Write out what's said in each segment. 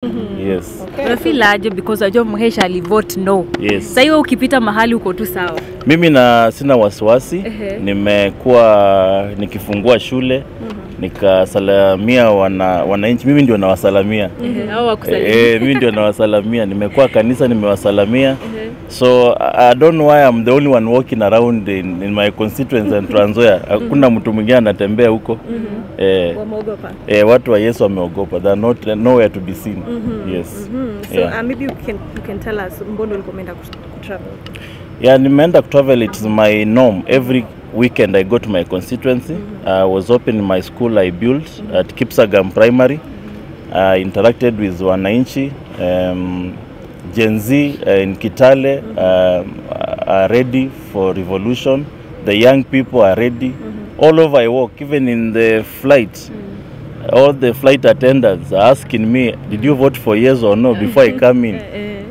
Yes. Okay. Feel aje because ajua Mhesha alivote no. Yes. Sasa hiyo ukipita mahali uko tu sawa. Mimi sina wasiwasi. Nimekuwa nikifungua shule. Nikasalamia wananchi. Mimi ndio nawasalamia. Hao wakusalimia. Mimi ndio nawasalamia. Nimekuwa kanisa nimewasalamia. So I don't know why I'm the only one walking around in my constituency and Trans Nzoia. Hakuna mtu mwingine anatembea huko. Wameogopa. Watu wa Yesu wameogopa. They are not nowhere to be seen. Yes. So maybe you can tell us mbono ulikuwa umeenda travel. Yeah, nimeenda travel. It's my norm. Every weekend I go to my constituency. I was opening my school I built at Kipsagam Primary. I interacted with wananchi. Gen Z in Kitale are ready for revolution. The young people are ready. All over I walk, even in the flight. All the flight attendants are asking me, did you vote for yes or no before I come in?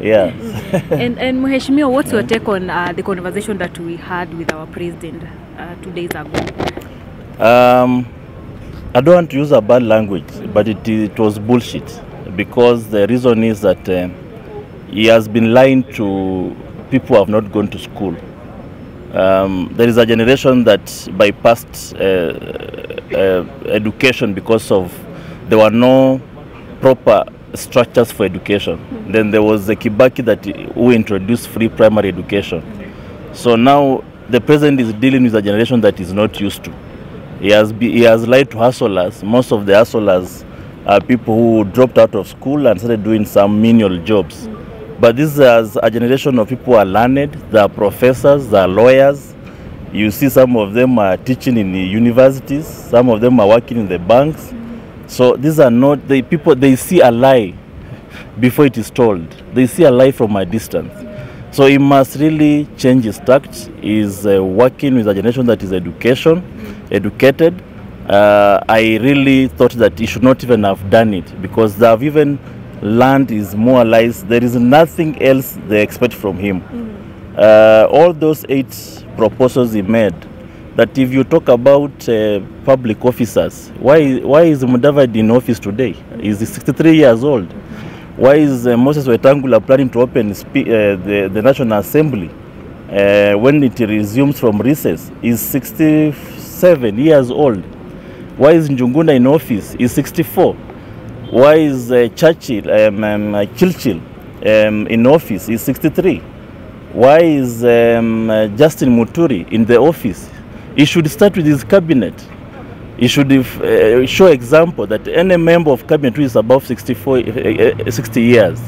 Yeah. And Mheshimiwa, what's your take on the conversation that we had with our president 2 days ago? I don't want to use a bad language, but it was bullshit. Because the reason is that he has been lying to people who have not gone to school. There is a generation that bypassed education because of there were no proper structures for education. Then there was the Kibaki who introduced free primary education. So now the president is dealing with a generation that is not used to. He has lied to hustlers. Most of the hustlers are people who dropped out of school and started doing some menial jobs. But this is a generation of people who are learned. They are professors, they are lawyers. You see some of them are teaching in the universities. Some of them are working in the banks. So these are not the people, they see a lie before it is told. They see a lie from a distance. So he must really change his tact. He's working with a generation that is educated. I really thought that he should not even have done it because they have even learned his more lies. There is nothing else they expect from him. All those 8 proposals he made, that if you talk about public officers, why is Mudavadi in office today? He's 63 years old. Why is Moses Wetangula planning to open the National Assembly when it resumes from recess? He's 67 years old. Why is Njuguna in office? He's 64. Why is Churchill in office? He's 63. Why is Justin Muturi in the office? He should start with his cabinet. He should show example that any member of cabinet who is above 60 years,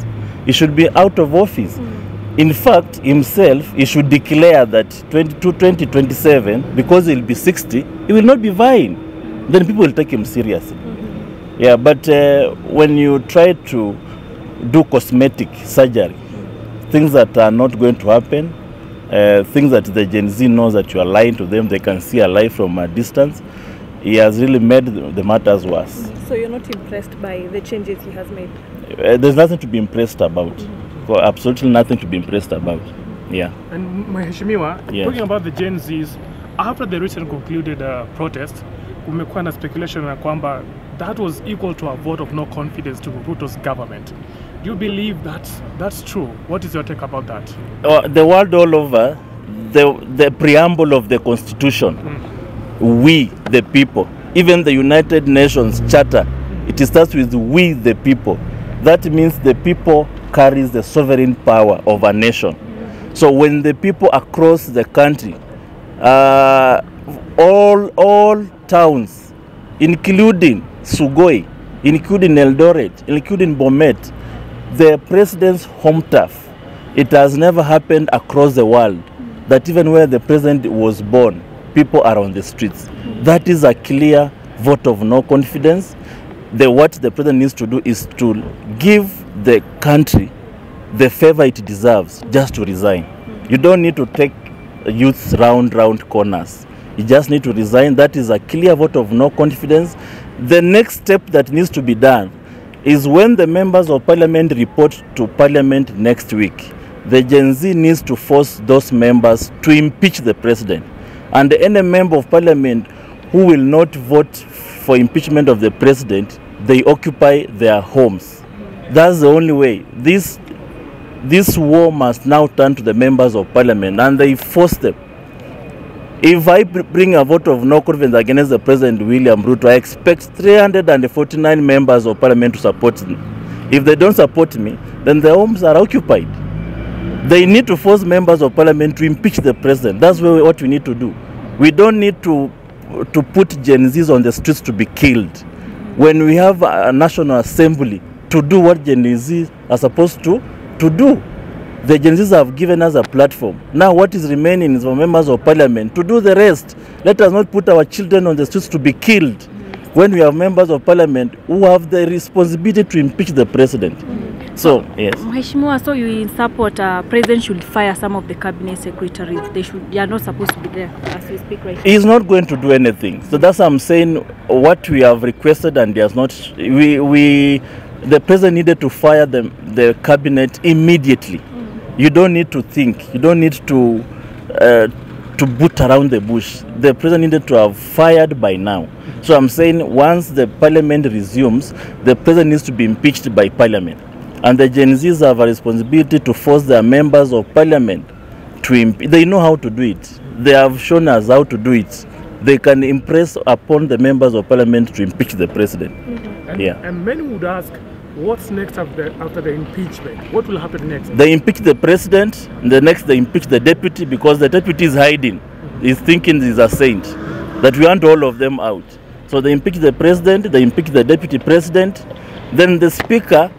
he should be out of office. In fact, himself, he should declare that 2027, because he'll be 60, he will not be vying. Then people will take him seriously. Yeah, but when you try to do cosmetic surgery, things that are not going to happen, things that the Gen Z knows that you are lying to them, they can see a lie from a distance, he has really made the matters worse. So you're not impressed by the changes he has made? There's nothing to be impressed about. Absolutely nothing to be impressed about. Yeah. And Mheshimiwa, talking about the Gen Zs, after the recent concluded protest, kumekuwa na speculation na kwamba that was equal to a vote of no confidence to Ruto's government. Do you believe that's true? What is your take about that? The world all over, the preamble of the Constitution, we the people, even the United Nations Charter, it starts with we the people. That means the people carries the sovereign power of a nation. So when the people across the country, all towns, including Sugoi, including Eldoret, including Bomet, the president's home turf, it has never happened across the world that even where the president was born, people are on the streets. That is a clear vote of no confidence. What the president needs to do is to give the country the favor it deserves, just to resign. You don't need to take youths round corners. You just need to resign. That is a clear vote of no confidence. The next step that needs to be done is when the members of parliament report to parliament next week, the Gen Z needs to force those members to impeach the president. And any member of parliament who will not vote for impeachment of the president, they occupy their homes. That's the only way. This war must now turn to the members of parliament, and they force them. If I bring a vote of no confidence against the President William Ruto, I expect 349 members of parliament to support me. If they don't support me, then their homes are occupied. They need to force members of parliament to impeach the president. That's what we need to do. We don't need to put Gen Zs on the streets to be killed. When we have a National Assembly to do what Gen Zs are supposed to do. The Gen Zs have given us a platform. Now what is remaining is for members of parliament to do the rest. Let us not put our children on the streets to be killed when we have members of parliament who have the responsibility to impeach the president. So, yes. Mheshimiwa, so you support president should fire some of the cabinet secretaries. They are not supposed to be there as we speak right now. He's not going to do anything. So that's what I'm saying. What we have requested, and he has not. The president needed to fire the cabinet immediately. You don't need to think. You don't need to boot around the bush. The president needed to have fired by now. So I'm saying once the parliament resumes, the president needs to be impeached by parliament. And the Gen Zs have a responsibility to force their members of parliament to impeach. They know how to do it. They have shown us how to do it. They can impress upon the members of parliament to impeach the president. And many would ask, what's next after the impeachment? What will happen next? They impeach the president, the next they impeach the deputy, because the deputy is hiding. He's thinking he's a saint, that we want all of them out. So they impeach the president, they impeach the deputy president, then the speaker,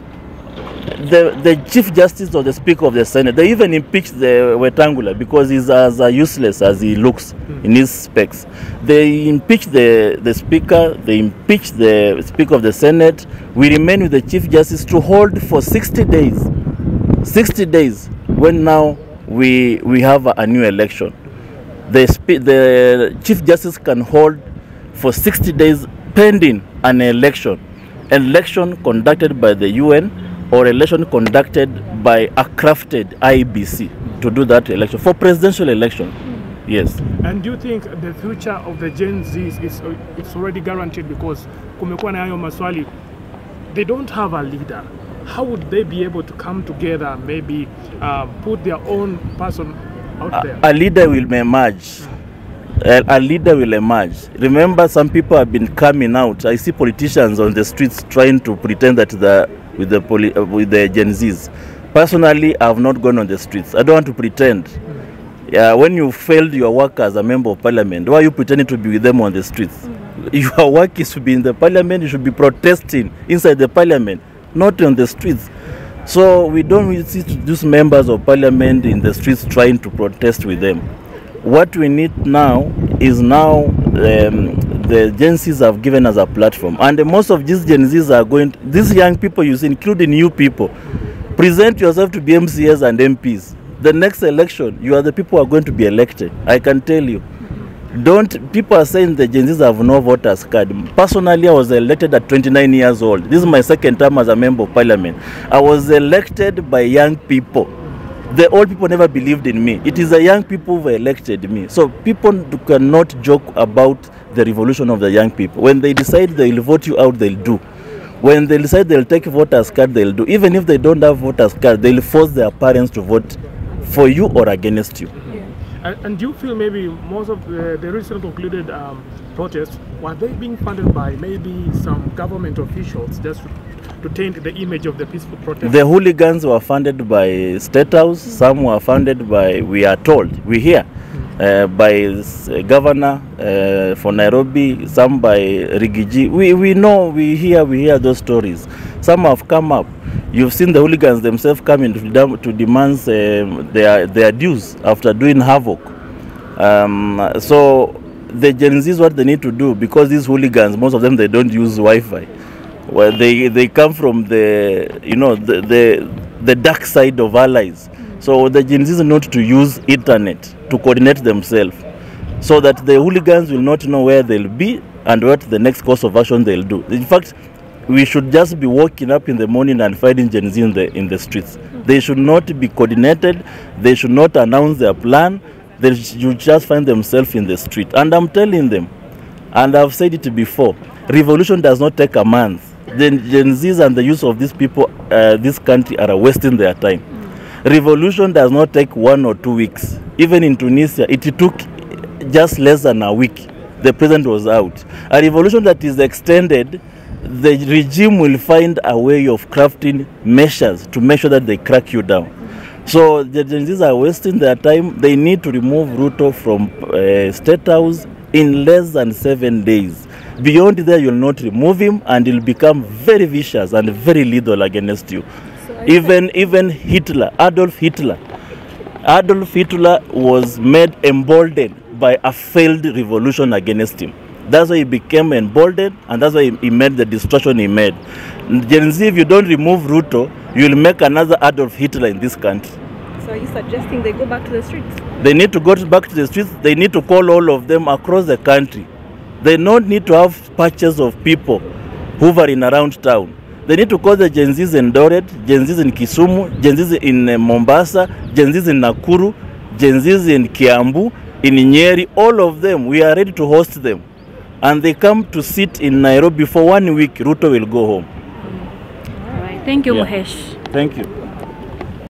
the chief justice or the speaker of the Senate, they even impeach the Wetangula because he's as useless as he looks in his specs. They impeach the speaker, they impeach the speaker of the Senate. We remain with the chief justice to hold for 60 days. 60 days when now we have a new election. The chief justice can hold for 60 days pending an election conducted by the UN or election conducted by a crafted IBC to do that election for presidential election. Yes. And do you think the future of the Gen Zs it's already guaranteed because kumekuwa na hayo maswali, they don't have a leader? How would they be able to come together, maybe put their own person out there? A leader will emerge. A leader will emerge. Remember, some people have been coming out. I see politicians on the streets trying to pretend that with the Gen Zs. Personally, I have not gone on the streets. I don't want to pretend. When you failed your work as a member of parliament, why are you pretending to be with them on the streets? Your work is to be in the parliament. You should be protesting inside the parliament, not on the streets. So we don't really see these members of parliament in the streets trying to protest with them. What we need now is the Gen Zs have given us a platform, and most of these Gen Zs are going. These young people you see, including new people, present yourself to be MCAs and MPs. The next election, you are the people who are going to be elected. I can tell you. People are saying the Gen Zs have no voters card. Personally, I was elected at 29 years old. This is my second term as a member of parliament. I was elected by young people. The old people never believed in me. It is the young people who elected me. So people cannot joke about the revolution of the young people. When they decide they'll vote you out, they'll do. When they decide they'll take voters card, they'll do. Even if they don't have voters card, they'll force their parents to vote for you or against you. And do you feel maybe most of the recently concluded protests, were they being funded by maybe some government officials just to taint the image of the peaceful protest? The hooligans were funded by State House. Some were funded by, we are told, we hear, by governor for Nairobi, some by Rigiji. We know, we hear those stories. Some have come up. You've seen the hooligans themselves coming to demand their dues after doing havoc. So the Gen Zs, what they need to do, because these hooligans, most of them, they don't use Wi-Fi. Well, they come from the dark side of our lives. So the Gen Zs need to use internet to coordinate themselves, so that the hooligans will not know where they'll be and what the next course of action they'll do. In fact, we should just be waking up in the morning and finding Gen Z in the streets. They should not be coordinated. They should not announce their plan. They should just find themselves in the street. And I'm telling them, and I've said it before, revolution does not take a month. the Gen Zs and the use of these people, this country are wasting their time. Revolution does not take 1 or 2 weeks. Even in Tunisia, it took just less than a week. The president was out. A revolution that is extended, the regime will find a way of crafting measures to make sure that they crack you down. So the Gen Zs are wasting their time. They need to remove Ruto from State House in less than 7 days. Beyond there, you'll not remove him, and he'll become very vicious and very lethal against you. So even Hitler, Adolf Hitler was made emboldened by a failed revolution against him. That's why he became emboldened, and that's why he made the destruction he made. Gen Z, if you don't remove Ruto, you will make another Adolf Hitler in this country. So are you suggesting they go back to the streets? They need to go back to the streets. They need to call all of them across the country. They don't need to have patches of people hovering around town. They need to call the Gen Zs in Doret, Gen Zs in Kisumu, Gen Zs in Mombasa, Gen Zs in Nakuru, Gen Zs in Kiambu, in Nyeri, all of them. We are ready to host them. And they come to sit in Nairobi for 1 week. Ruto will go home. All right. Thank you, Mahesh. Thank you.